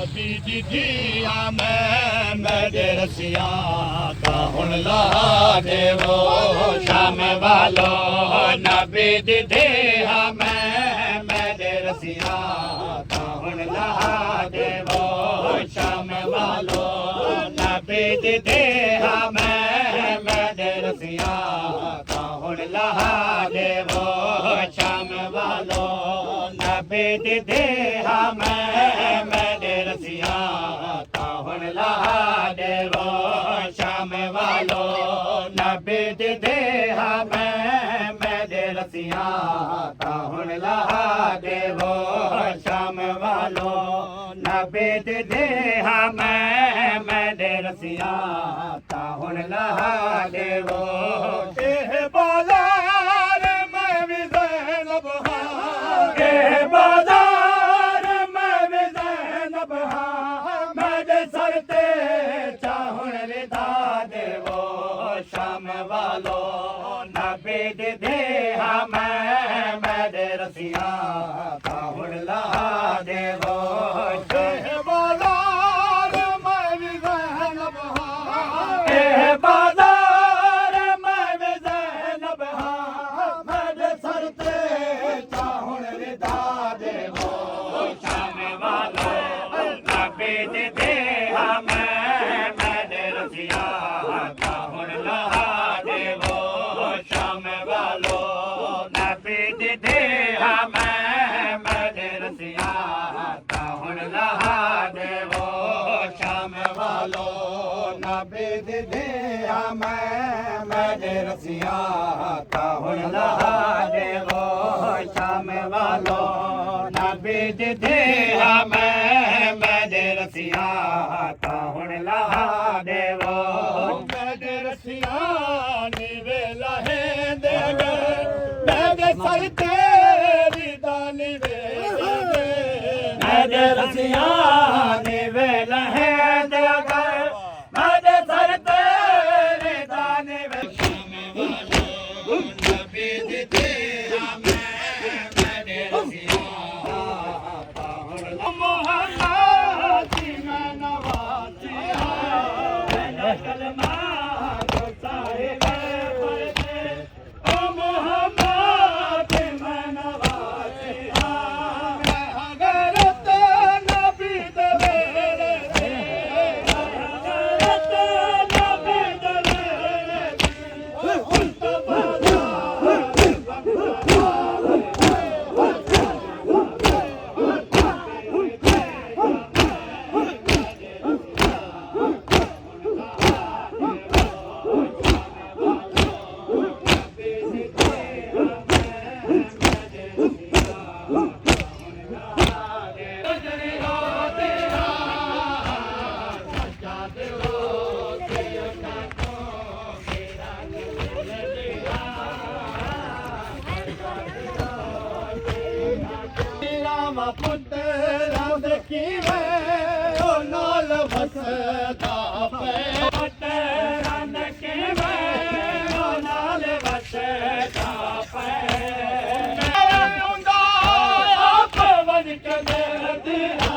नबी दी दिया मेरे रसिया का हुन ला देवो शाम वालो नबी दी दिया मेरे रसिया का हुन ला देवो शाम वालो नबी दी दिया मेरे रसिया का हुन ला देवो शाम वालो नबी दी दिया मेरे रसिया का हुन ला देवो शाम वालो नबी दी दिया मेरे रसिया का हुन ला देवो शाम वालो नबी दी दिया मेरे रसिया का हुन ला देवो बाजार में भी ज़ैनब बाजार में भी ज़ैनब मेरे सर ते चाहुन रिदा देवो शाम वालो नबी दी दिया मेरे रसिया का हुन ला देवो बाजार में भी ज़ैनब बाजार में भी ज़ैनब मेरे सर ते चाहुन रिदा देवो शाम वालो नबी दी दिया मेरे रसिया का हुन ला देवो शाम वालो नबी दी दिया मेरे रसिया का हुन ला देवो शाम वालो नबी दी दिया मेरे रसिया का हुन ला देवो शाम वालो नबी दी दिया मेरे रसिया का हुन ला देवो मेरे रसिया नीवे लहे दे मेरे सर तेरी दानी वे मेरे रसिया नीवे लहे दे मेरे सर तेरी दानी वे नबी दी दिया मेरे रसिया का हुन ला मोहम्मद की मैं नवाजी है कलमा को साहिब पढ़ते ओ मोहम्मद की मैं नवाजी मैं हगरत नबी दे मेरे हगरत नबी दे मेरे राम पुत्र राम की मैं ओ नाल बसदा पे पुत्र राम की मैं ओ नाल बसदा पे उंदा आप बन के दिया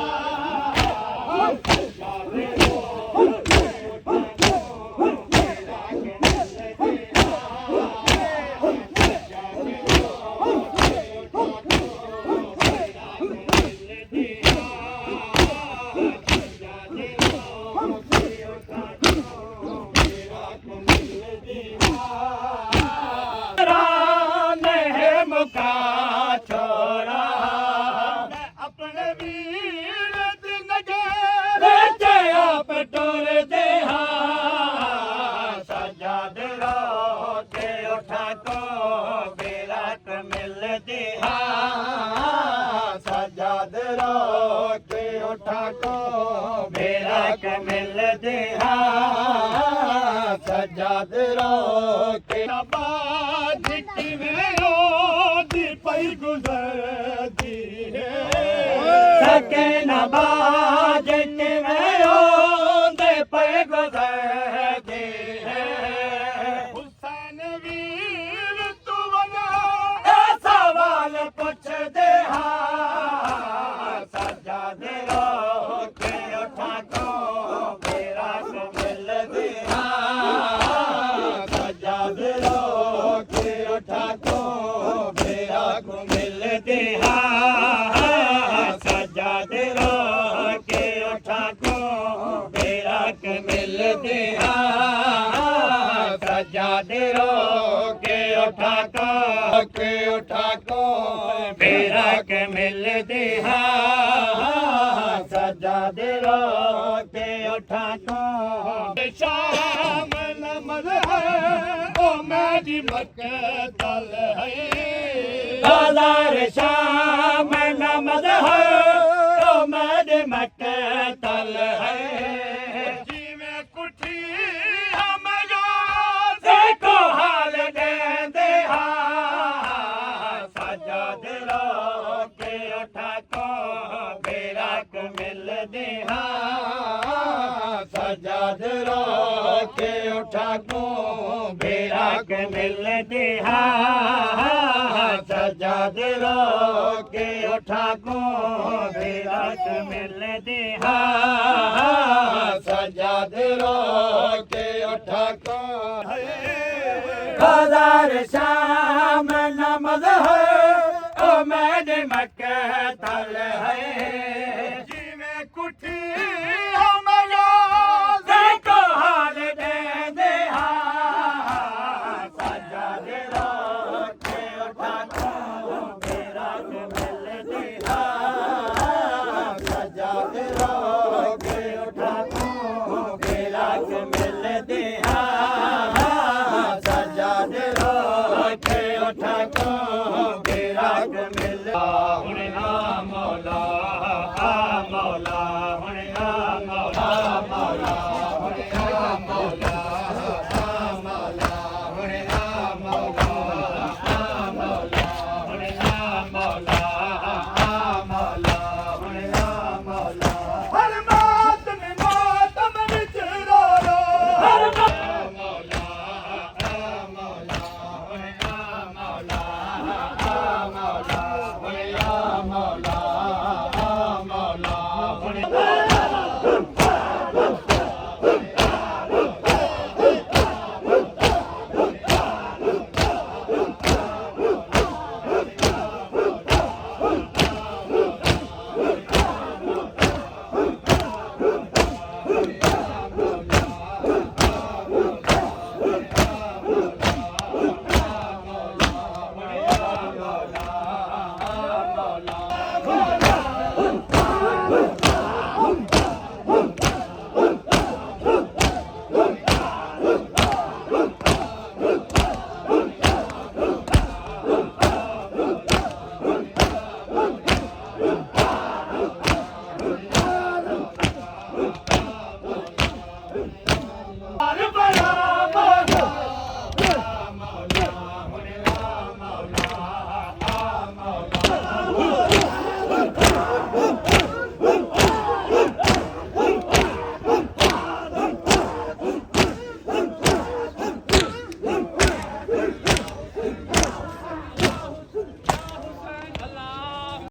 मुका छोड़ा अपने वीर दिन के आप टोर दे सजाद रो के उठा को विराट मिल दिया सजाद रो के उठा को विराट मिल दिया सजाद रो के बाज की पई गुजरती है सके नबाज में दे पई गुजरती है हुसैन वीर तू बना सवाल पूछ दे सजा दे रो के सजाद रो के उठा को बेरा के मिलते हाँ सजाद रो के उठा को बेरा के मिलते हाँ सजाद रो के उठा को शाम नमज है ओ मेरी मक्तल है बाजार शाम नमज है ओ मेरी मक्तल है जीवे कुठी हम देखो हाल दे सजाद रो के उठा को बेरा को मिल दे सजाद रो के उठा को बेरा के मिल दे सजाद रो के उठा को बेरा के मिल दे सजाद रो के उठा को बाजार शाम नमज है ओ मेरे मक्तल है जीवे कुठी हम देखो हाल दे सजाद रो के उठा को बेरा के मिल दे सजाद रो